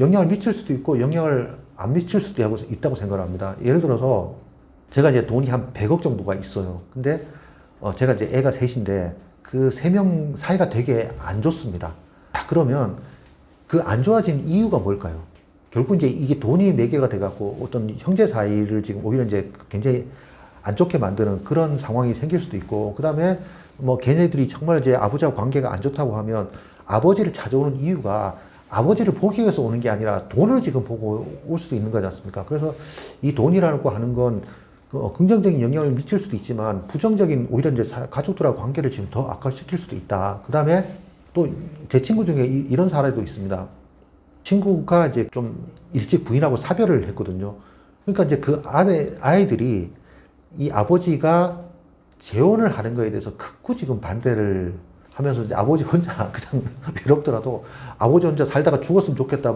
영향을 미칠 수도 있고 영향을 안 미칠 수도 있다고 생각을 합니다. 예를 들어서 제가 이제 돈이 한 100억 정도가 있어요. 근데 제가 이제 애가 셋인데 그 세 명 사이가 되게 안 좋습니다. 그러면 그 안 좋아진 이유가 뭘까요? 결국 이제 이게 돈이 매개가 돼갖고 어떤 형제 사이를 지금 오히려 이제 굉장히 안 좋게 만드는 그런 상황이 생길 수도 있고, 그 다음에 뭐 걔네들이 정말 이제 아버지하고 관계가 안 좋다고 하면 아버지를 찾아오는 이유가 아버지를 보기 위해서 오는 게 아니라 돈을 지금 보고 올 수도 있는 거지 않습니까? 그래서 이 돈이라는 거 하는 건 긍정적인 영향을 미칠 수도 있지만 부정적인 오히려 이제 가족들하고 관계를 지금 더 악화시킬 수도 있다. 그 다음에 또 제 친구 중에 이런 사례도 있습니다. 친구가 이제 좀 일찍 부인하고 사별을 했거든요. 그러니까 이제 그 아이들이 이 아버지가 재혼을 하는 거에 대해서 극구 지금 반대를 하면서 이제 아버지 혼자 그냥 외롭더라도 아버지 혼자 살다가 죽었으면 좋겠다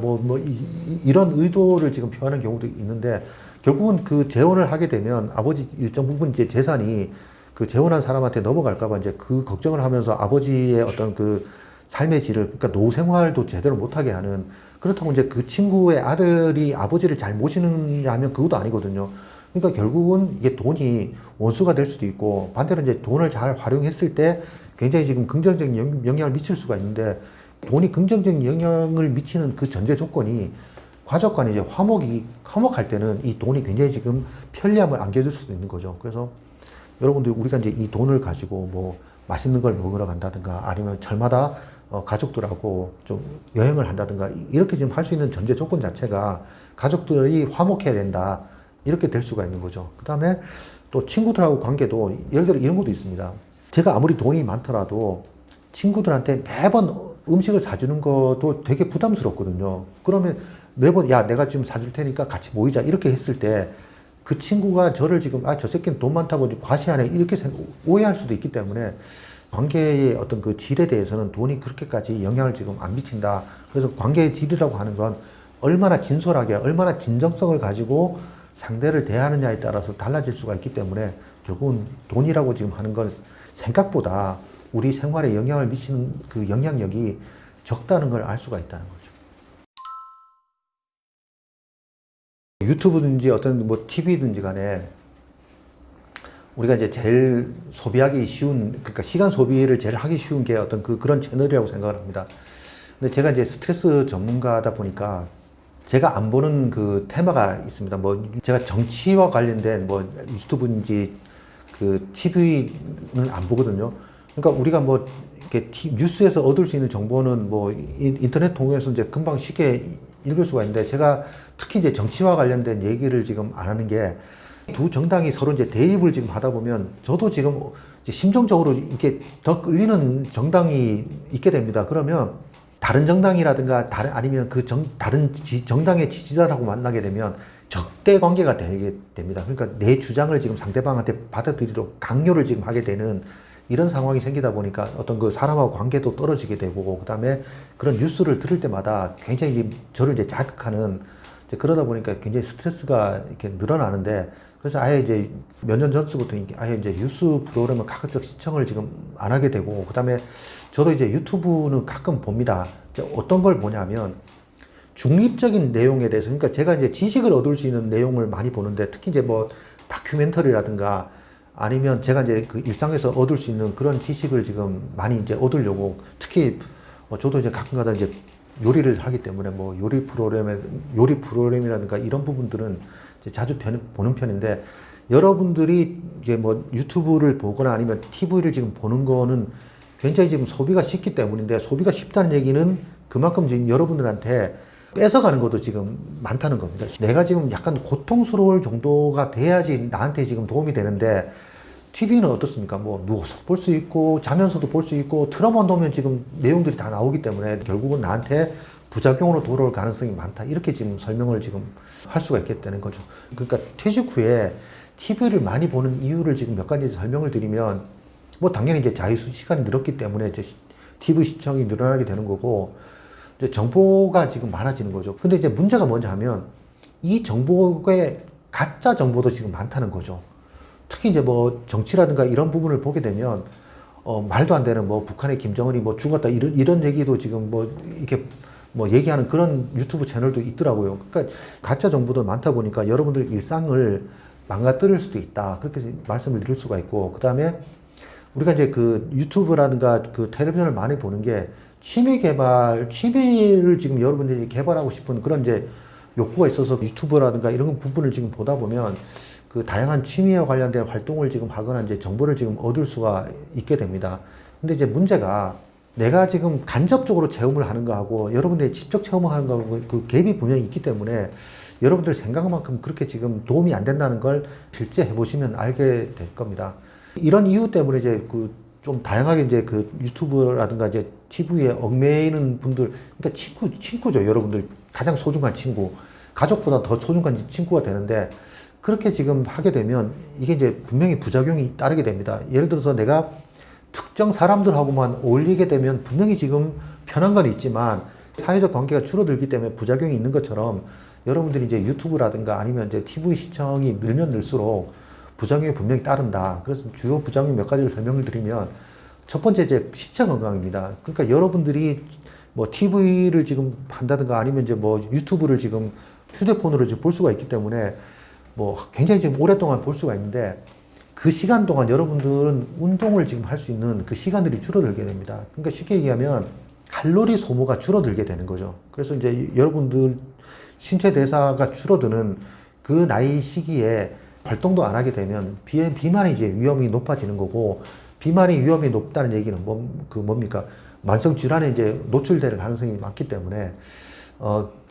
이런 의도를 지금 표하는 경우도 있는데, 결국은 그 재혼을 하게 되면 아버지 일정 부분 이제 재산이 그 재혼한 사람한테 넘어갈까봐 이제 그 걱정을 하면서 아버지의 어떤 그 삶의 질을, 그러니까 노후 생활도 제대로 못하게 하는, 그렇다고 이제 그 친구의 아들이 아버지를 잘 모시느냐 하면 그것도 아니거든요. 그러니까 결국은 이게 돈이 원수가 될 수도 있고, 반대로 이제 돈을 잘 활용했을 때 굉장히 지금 긍정적인 영향을 미칠 수가 있는데, 돈이 긍정적인 영향을 미치는 그 전제 조건이 가족 간에 이제 화목할 때는 이 돈이 굉장히 지금 편리함을 안겨줄 수도 있는 거죠. 그래서 여러분들 우리가 이제 이 돈을 가지고 뭐 맛있는 걸 먹으러 간다든가 아니면 절마다 가족들하고 좀 여행을 한다든가 이렇게 지금 할 수 있는 전제 조건 자체가 가족들이 화목해야 된다. 이렇게 될 수가 있는 거죠. 그 다음에 또 친구들하고 관계도 예를 들어 이런 것도 있습니다. 제가 아무리 돈이 많더라도 친구들한테 매번 음식을 사주는 것도 되게 부담스럽거든요. 그러면 매번 야 내가 지금 사줄 테니까 같이 모이자 이렇게 했을 때 그 친구가 저를 지금 저 새끼는 돈 많다고 과시하네 이렇게 오해할 수도 있기 때문에 관계의 어떤 그 질에 대해서는 돈이 그렇게까지 영향을 지금 안 미친다. 그래서 관계의 질이라고 하는 건 얼마나 진솔하게 얼마나 진정성을 가지고 상대를 대하느냐에 따라서 달라질 수가 있기 때문에 결국은 돈이라고 지금 하는 건 생각보다 우리 생활에 영향을 미치는 그 영향력이 적다는 걸 알 수가 있다는 거죠. 유튜브든지 어떤 뭐 TV든지 간에 우리가 이제 제일 소비하기 쉬운, 그러니까 시간 소비를 제일 하기 쉬운 게 어떤 그런 채널이라고 생각을 합니다. 근데 제가 이제 스트레스 전문가다 보니까 제가 안 보는 그 테마가 있습니다. 뭐 제가 정치와 관련된 뭐 유튜브인지 그 TV는 안 보거든요. 그러니까 우리가 뭐 이렇게 뉴스에서 얻을 수 있는 정보는 뭐 인터넷 통해서 이제 금방 쉽게 읽을 수가 있는데, 제가 특히 이제 정치와 관련된 얘기를 지금 안 하는 게 두 정당이 서로 이제 대립을 지금 하다 보면 저도 지금 이제 심정적으로 이렇게 더 끌리는 정당이 있게 됩니다. 그러면 다른 정당이라든가 아니면 그 다른 정당의 지지자라고 만나게 되면 적대 관계가 되게 됩니다. 그러니까 내 주장을 지금 상대방한테 받아들이도록 강요를 지금 하게 되는 이런 상황이 생기다 보니까 어떤 그 사람하고 관계도 떨어지게 되고, 그 다음에 그런 뉴스를 들을 때마다 굉장히 저를 이제 자극하는, 이제 그러다 보니까 굉장히 스트레스가 이렇게 늘어나는데, 그래서 아예 이제 몇 년 전부터 아예 이제 뉴스 프로그램을 가급적 시청을 지금 안 하게 되고, 그 다음에 저도 이제 유튜브는 가끔 봅니다. 어떤 걸 보냐면 중립적인 내용에 대해서, 그러니까 제가 이제 지식을 얻을 수 있는 내용을 많이 보는데, 특히 이제 뭐 다큐멘터리라든가 아니면 제가 이제 그 일상에서 얻을 수 있는 그런 지식을 지금 많이 이제 얻으려고, 특히 저도 이제 가끔가다 이제 요리를 하기 때문에 뭐 요리 프로그램이라든가 이런 부분들은 이제 자주 보는 편인데, 여러분들이 이제 뭐 유튜브를 보거나 아니면 TV를 지금 보는 거는 굉장히 지금 소비가 쉽기 때문인데, 소비가 쉽다는 얘기는 그만큼 지금 여러분들한테 뺏어가는 것도 지금 많다는 겁니다. 내가 지금 약간 고통스러울 정도가 돼야지 나한테 지금 도움이 되는데, TV는 어떻습니까? 뭐 누워서 볼 수 있고 자면서도 볼 수 있고 틀어만 놓으면 지금 내용들이 다 나오기 때문에 결국은 나한테 부작용으로 돌아올 가능성이 많다. 이렇게 지금 설명을 지금 할 수가 있겠다는 거죠. 그러니까 퇴직 후에 TV를 많이 보는 이유를 지금 몇 가지 설명을 드리면, 뭐 당연히 이제 자유 시간이 늘었기 때문에 이제 TV 시청이 늘어나게 되는 거고, 이제 정보가 지금 많아지는 거죠. 근데 이제 문제가 뭐냐 하면 이 정보의 가짜 정보도 지금 많다는 거죠. 특히 이제 뭐 정치라든가 이런 부분을 보게 되면 말도 안 되는 뭐 북한의 김정은이 뭐 죽었다 이런 얘기도 지금 뭐 이렇게 뭐 얘기하는 그런 유튜브 채널도 있더라고요. 그러니까 가짜 정보도 많다 보니까 여러분들 일상을 망가뜨릴 수도 있다. 그렇게 말씀을 드릴 수가 있고, 그 다음에 우리가 이제 그 유튜브라든가 그 텔레비전을 많이 보는 게 취미 개발, 취미를 지금 여러분들이 개발하고 싶은 그런 이제 욕구가 있어서 유튜브라든가 이런 부분을 지금 보다 보면 그 다양한 취미에 관련된 활동을 지금 하거나 이제 정보를 지금 얻을 수가 있게 됩니다. 근데 이제 문제가 내가 지금 간접적으로 체험을 하는 거하고 여러분들이 직접 체험을 하는 거하고 그 갭이 분명히 있기 때문에 여러분들 생각만큼 그렇게 지금 도움이 안 된다는 걸 실제 해보시면 알게 될 겁니다. 이런 이유 때문에 이제 그 좀 다양하게 이제 그 유튜브라든가 이제 TV에 얽매이는 분들, 그러니까 친구죠. 여러분들 가장 소중한 친구, 가족보다 더 소중한 친구가 되는데 그렇게 지금 하게 되면 이게 이제 분명히 부작용이 따르게 됩니다. 예를 들어서 내가 특정 사람들하고만 어울리게 되면 분명히 지금 편한 건 있지만 사회적 관계가 줄어들기 때문에 부작용이 있는 것처럼 여러분들이 이제 유튜브라든가 아니면 이제 TV 시청이 늘면 늘수록 부작용이 분명히 따른다. 그래서 주요 부작용 몇 가지를 설명을 드리면 첫 번째 이제 시청 건강입니다. 그러니까 여러분들이 뭐 TV를 지금 한다든가 아니면 이제 뭐 유튜브를 지금 휴대폰으로 지금 볼 수가 있기 때문에 뭐 굉장히 지금 오랫동안 볼 수가 있는데 그 시간 동안 여러분들은 운동을 지금 할 수 있는 그 시간들이 줄어들게 됩니다. 그러니까 쉽게 얘기하면 칼로리 소모가 줄어들게 되는 거죠. 그래서 이제 여러분들 신체 대사가 줄어드는 그 나이 시기에 활동도 안 하게 되면 비만이 이제 위험이 높아지는 거고, 비만이 위험이 높다는 얘기는 뭡니까? 만성 질환에 이제 노출될 가능성이 많기 때문에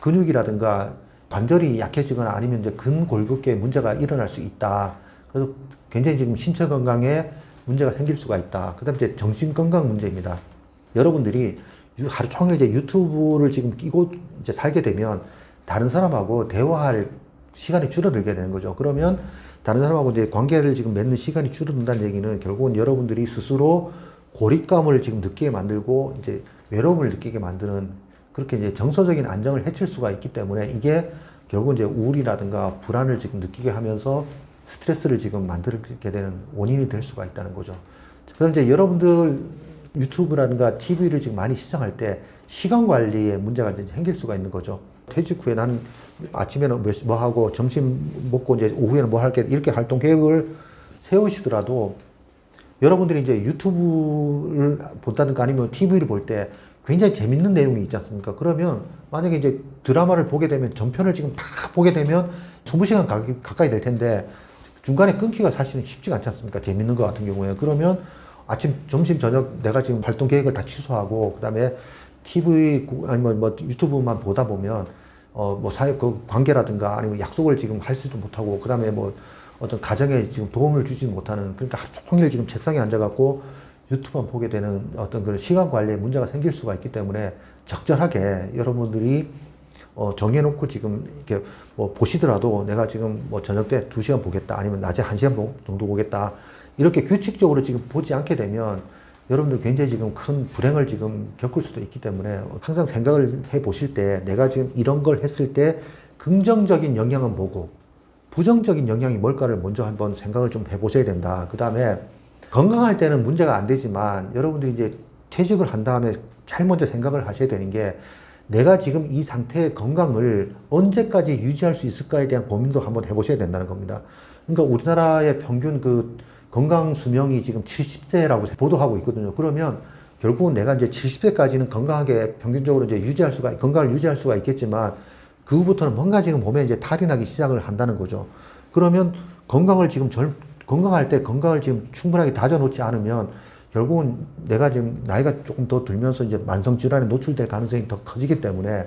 근육이라든가 관절이 약해지거나 아니면 이제 근골격계에 문제가 일어날 수 있다. 그래서 굉장히 지금 신체 건강에 문제가 생길 수가 있다. 그 다음에 이제 정신 건강 문제입니다. 여러분들이 하루 종일 이제 유튜브를 지금 끼고 이제 살게 되면 다른 사람하고 대화할 시간이 줄어들게 되는 거죠. 그러면 다른 사람하고 이제 관계를 지금 맺는 시간이 줄어든다는 얘기는 결국은 여러분들이 스스로 고립감을 지금 느끼게 만들고 이제 외로움을 느끼게 만드는, 그렇게 이제 정서적인 안정을 해칠 수가 있기 때문에 이게 결국은 이제 우울이라든가 불안을 지금 느끼게 하면서 스트레스를 지금 만들게 되는 원인이 될 수가 있다는 거죠. 그럼 이제 여러분들 유튜브라든가 TV를 지금 많이 시청할 때 시간 관리에 문제가 이제 생길 수가 있는 거죠. 퇴직 후에 나는 아침에는 뭐 하고 점심 먹고 이제 오후에는 뭐 할게, 이렇게 활동 계획을 세우시더라도 여러분들이 이제 유튜브를 본다든가 아니면 TV를 볼 때 굉장히 재밌는 내용이 있지 않습니까? 그러면 만약에 이제 드라마를 보게 되면 전편을 지금 다 보게 되면 20시간 가까이 될 텐데 중간에 끊기가 사실은 쉽지가 않지 않습니까? 재밌는 거 같은 경우에. 그러면 아침, 점심, 저녁 내가 지금 활동 계획을 다 취소하고 그다음에 TV 아니면 뭐 유튜브만 보다 보면 뭐 사회 그 관계라든가 아니면 약속을 지금 할 수도 못하고 그다음에 뭐 어떤 가정에 지금 도움을 주지 못하는, 그러니까 하루 종일 지금 책상에 앉아갖고 유튜브만 보게 되는 어떤 그런 시간 관리에 문제가 생길 수가 있기 때문에 적절하게 여러분들이 정해놓고 지금 이렇게 뭐 보시더라도 내가 지금 뭐 저녁 때 2시간 보겠다 아니면 낮에 1시간 정도 보겠다 이렇게 규칙적으로 지금 보지 않게 되면 여러분들 굉장히 지금 큰 불행을 지금 겪을 수도 있기 때문에 항상 생각을 해 보실 때 내가 지금 이런 걸 했을 때 긍정적인 영향은 뭐고 부정적인 영향이 뭘까를 먼저 한번 생각을 좀 해보셔야 된다. 그 다음에 건강할 때는 문제가 안 되지만 여러분들이 이제 퇴직을 한 다음에 제일 먼저 생각을 하셔야 되는 게 내가 지금 이 상태의 건강을 언제까지 유지할 수 있을까에 대한 고민도 한번 해보셔야 된다는 겁니다. 그러니까 우리나라의 평균 그 건강 수명이 지금 70세라고 보도하고 있거든요. 그러면 결국은 내가 이제 70세까지는 건강하게 평균적으로 이제 건강을 유지할 수가 있겠지만 그 후부터는 뭔가 지금 몸에 이제 탈이 나기 시작을 한다는 거죠. 그러면 건강을 지금 건강할 때 건강을 지금 충분하게 다져놓지 않으면 결국은 내가 지금 나이가 조금 더 들면서 이제 만성질환에 노출될 가능성이 더 커지기 때문에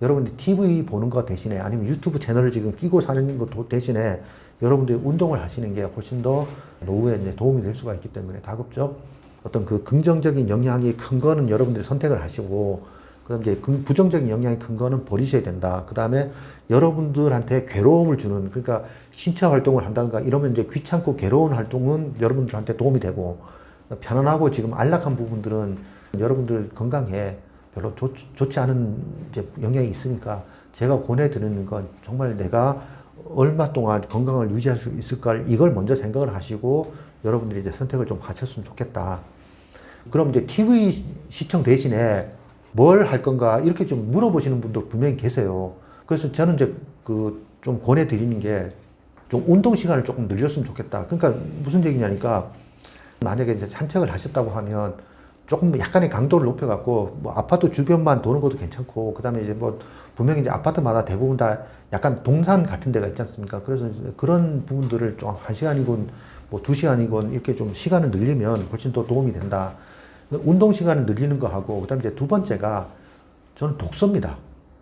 여러분들이 TV 보는 것 대신에 아니면 유튜브 채널을 지금 끼고 사는 것 대신에 여러분들이 운동을 하시는 게 훨씬 더 노후에 이제 도움이 될 수가 있기 때문에 가급적 어떤 그 긍정적인 영향이 큰 거는 여러분들이 선택을 하시고 그다음 이제 부정적인 영향이 큰 거는 버리셔야 된다. 그 다음에 여러분들한테 괴로움을 주는, 그러니까 신체 활동을 한다든가 이러면 이제 귀찮고 괴로운 활동은 여러분들한테 도움이 되고 편안하고 지금 안락한 부분들은 여러분들 건강에 별로 좋지 않은 이제 영향이 있으니까 제가 권해드리는 건 정말 내가 얼마 동안 건강을 유지할 수 있을까 이걸 먼저 생각을 하시고 여러분들이 이제 선택을 좀 하셨으면 좋겠다. 그럼 이제 TV 시청 대신에 뭘 할 건가 이렇게 좀 물어보시는 분도 분명히 계세요. 그래서 저는 이제 그 좀 권해드리는 게 좀 운동 시간을 조금 늘렸으면 좋겠다. 그러니까 무슨 얘기냐니까 만약에 이제 산책을 하셨다고 하면 조금 약간의 강도를 높여갖고 뭐 아파트 주변만 도는 것도 괜찮고 그다음에 이제 뭐 분명히 이제 아파트마다 대부분 다 약간 동산 같은 데가 있지 않습니까? 그래서 이제 그런 부분들을 좀 1시간이건 뭐 2시간이건 이렇게 좀 시간을 늘리면 훨씬 더 도움이 된다. 운동 시간을 늘리는 거 하고 그다음에 이제 두 번째가 저는 독서입니다.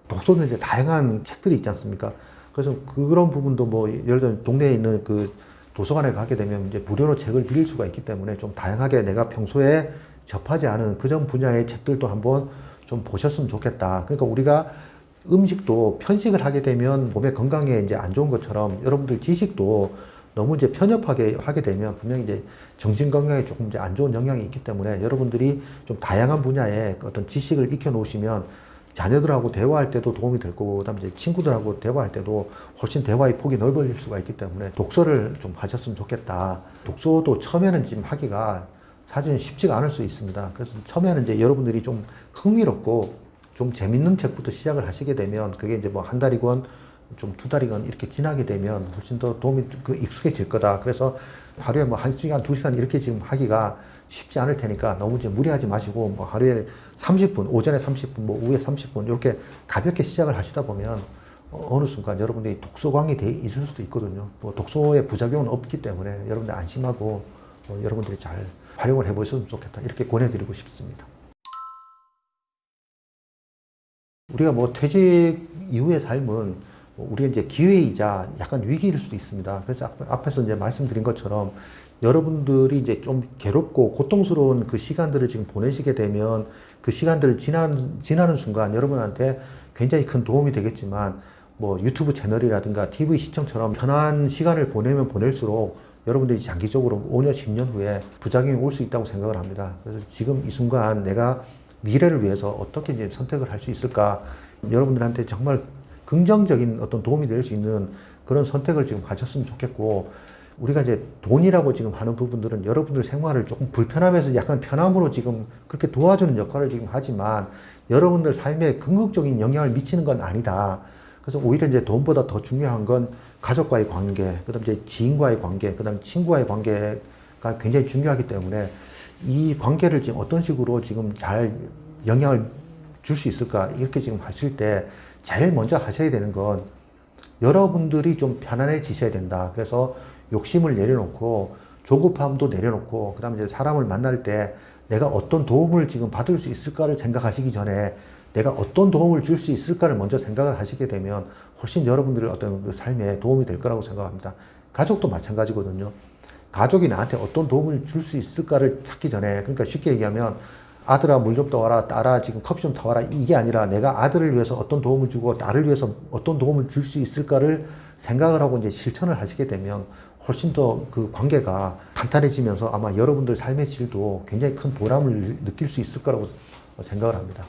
독서는 이제 다양한 책들이 있지 않습니까? 그래서 그런 부분도 뭐 예를 들어 동네에 있는 그 도서관에 가게 되면 이제 무료로 책을 빌릴 수가 있기 때문에 좀 다양하게 내가 평소에 접하지 않은 그전 분야의 책들도 한번 좀 보셨으면 좋겠다. 그러니까 우리가 음식도 편식을 하게 되면 몸에 건강에 이제 안 좋은 것처럼 여러분들 지식도 너무 이제 편협하게 하게 되면 분명히 이제 정신 건강에 조금 이제 안 좋은 영향이 있기 때문에 여러분들이 좀 다양한 분야의 어떤 지식을 익혀 놓으시면 자녀들하고 대화할 때도 도움이 될 거고, 그다음에 이제 친구들하고 대화할 때도 훨씬 대화의 폭이 넓어질 수가 있기 때문에 독서를 좀 하셨으면 좋겠다. 독서도 처음에는 지금 하기가 사실은 쉽지가 않을 수 있습니다. 그래서 처음에는 이제 여러분들이 좀 흥미롭고 좀 재밌는 책부터 시작을 하시게 되면 그게 이제 뭐 한 달이건 좀 2달이건 이렇게 지나게 되면 훨씬 더 도움이 익숙해질 거다. 그래서 하루에 뭐 1시간, 2시간 이렇게 지금 하기가 쉽지 않을 테니까 너무 이제 무리하지 마시고 뭐 하루에 30분, 오전에 30분, 뭐 오후에 30분 이렇게 가볍게 시작을 하시다 보면 어느 순간 여러분들이 독서광이 돼 있을 수도 있거든요. 뭐 독서의 부작용은 없기 때문에 여러분들 안심하고 여러분들이 잘 활용을 해보셨으면 좋겠다. 이렇게 권해드리고 싶습니다. 우리가 뭐 퇴직 이후의 삶은 우리가 이제 기회이자 약간 위기일 수도 있습니다. 그래서 앞에서 이제 말씀드린 것처럼 여러분들이 이제 좀 괴롭고 고통스러운 그 시간들을 지금 보내시게 되면 그 시간들을 지나는 순간 여러분한테 굉장히 큰 도움이 되겠지만 뭐 유튜브 채널이라든가 TV 시청처럼 편한 시간을 보내면 보낼수록 여러분들이 장기적으로 5년, 10년 후에 부작용이 올 수 있다고 생각을 합니다. 그래서 지금 이 순간 내가 미래를 위해서 어떻게 이제 선택을 할 수 있을까? 여러분들한테 정말 긍정적인 어떤 도움이 될 수 있는 그런 선택을 지금 하셨으면 좋겠고, 우리가 이제 돈이라고 지금 하는 부분들은 여러분들 생활을 조금 불편하면서 약간 편함으로 지금 그렇게 도와주는 역할을 지금 하지만 여러분들 삶에 긍정적인 영향을 미치는 건 아니다. 그래서 오히려 이제 돈보다 더 중요한 건 가족과의 관계, 그 다음에 이제 지인과의 관계, 그 다음에 친구와의 관계가 굉장히 중요하기 때문에 이 관계를 지금 어떤 식으로 지금 잘 영향을 줄 수 있을까? 이렇게 지금 하실 때 제일 먼저 하셔야 되는 건 여러분들이 좀 편안해지셔야 된다. 그래서 욕심을 내려놓고 조급함도 내려놓고 그다음에 이제 사람을 만날 때 내가 어떤 도움을 지금 받을 수 있을까를 생각하시기 전에 내가 어떤 도움을 줄 수 있을까를 먼저 생각을 하시게 되면 훨씬 여러분들의 어떤 그 삶에 도움이 될 거라고 생각합니다. 가족도 마찬가지거든요. 가족이 나한테 어떤 도움을 줄 수 있을까를 찾기 전에, 그러니까 쉽게 얘기하면 아들아 물 좀 떠와라, 딸아 지금 커피 좀 타와라, 이게 아니라 내가 아들을 위해서 어떤 도움을 주고 딸을 위해서 어떤 도움을 줄 수 있을까를 생각을 하고 이제 실천을 하시게 되면 훨씬 더 그 관계가 탄탄해지면서 아마 여러분들 삶의 질도 굉장히 큰 보람을 느낄 수 있을 거라고 생각을 합니다.